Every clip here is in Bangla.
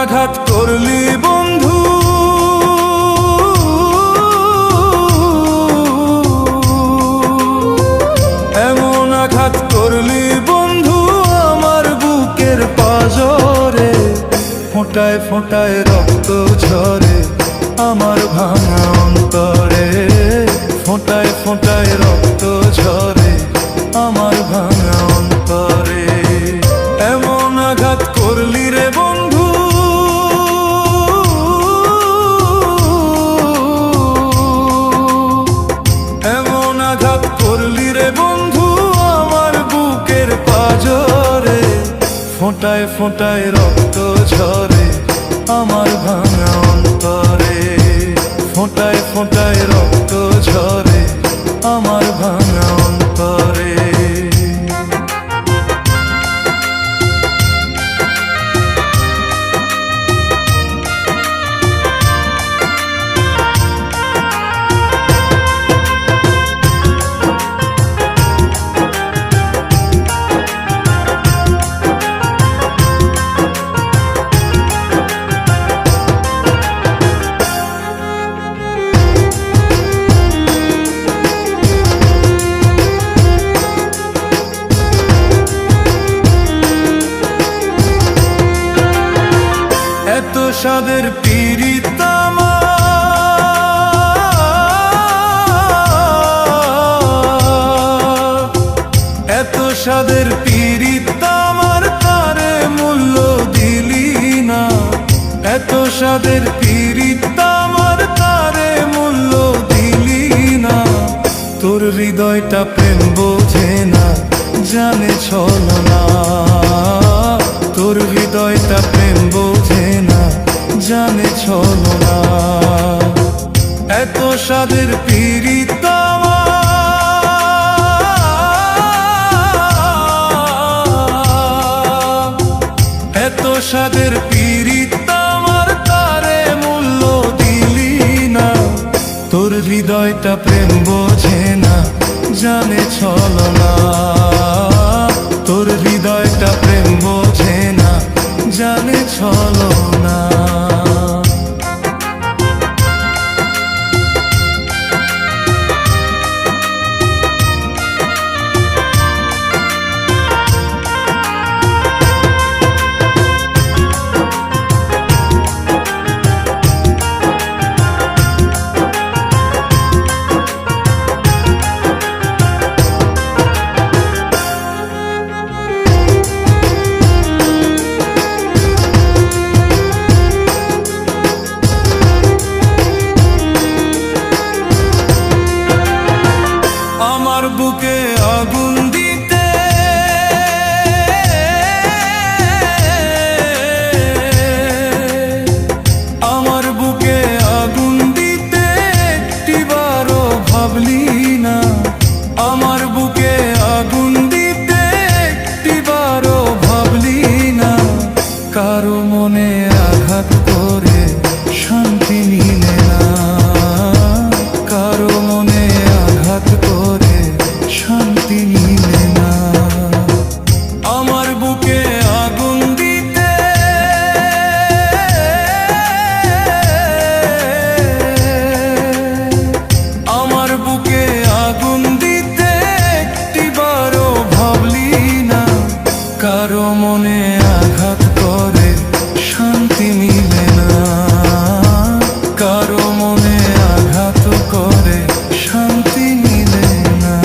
আঘাত করলি বন্ধু, এমন আঘাত করলি বন্ধু আমার বুকের পাঁজরে। ফোঁটায় ফোঁটায় রক্ত ঝরে আমার ভাঙা অন্তরে। ফোঁটায় ফোঁটায় রক্ত ঝরে আমার ভাঙা অন্তরে। এমন আঘাত করলি রে বন্ধু, এমন আঘাত করলি রে বন্ধু আমার বুকের পাঁজরে। ফোঁটায় ফোঁটায় রক্ত ঝরে আমার ভাঙা অন্তরে। ফোঁটায় ফোঁটায় রক্ত ঝরে আমার ভাঙা অন্তরে। এত সাদের পীড়িত আমার, এত সাদের পীড়িত আমার তারে মূল্য দিলি না। এত সাদের পীড়িত আমার তারে মূল্য দিলি না। তোর হৃদয়টা প্রেম বোঝে না, জানে ছলনা। তোর হৃদয়টা প্রেম বোঝে না, জানে ছলনা। এত সাদের পীড়িত আমার, এত সাদের পীড়িত আমার তারে মূল্য দিলি না। তোর হৃদয়টা প্রেম বোঝে না, জানে ছলনা। তোর হৃদয়টা প্রেম বোঝে না, জানে ছলনা। আমার বুকে আগুন দিতে, আমার বুকে আগুন দিতে একটিবারও ভাবলি না। আমার বুকে আগুন দিতে একটিবারও ভাবলি না। কারো মনে আঘাত করে শান্তি মিলে না। কারো মনে আঘাত করে শান্তি মিলে না। আমার বুকে আগুন দিতে, আমার বুকে আগুন দিতে একটিবারও ভাবলি না। কারো মনে আঘাত করে শান্তি মিলে না। কারো মনে আঘাত করে শান্তি মিলে না।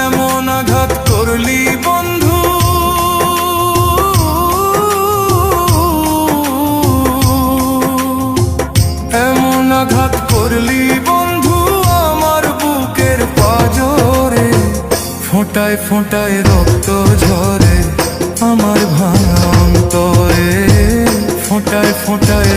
এমন আঘাত করলি বন্ধু, এমন আঘাত করলি বন্ধু আমার বুকের পাঁজরে। ফোঁটায় ফোঁটায় রক্ত ঝরে আমার ভাঙা অন্তরে। ফোঁটায় ফোঁটায়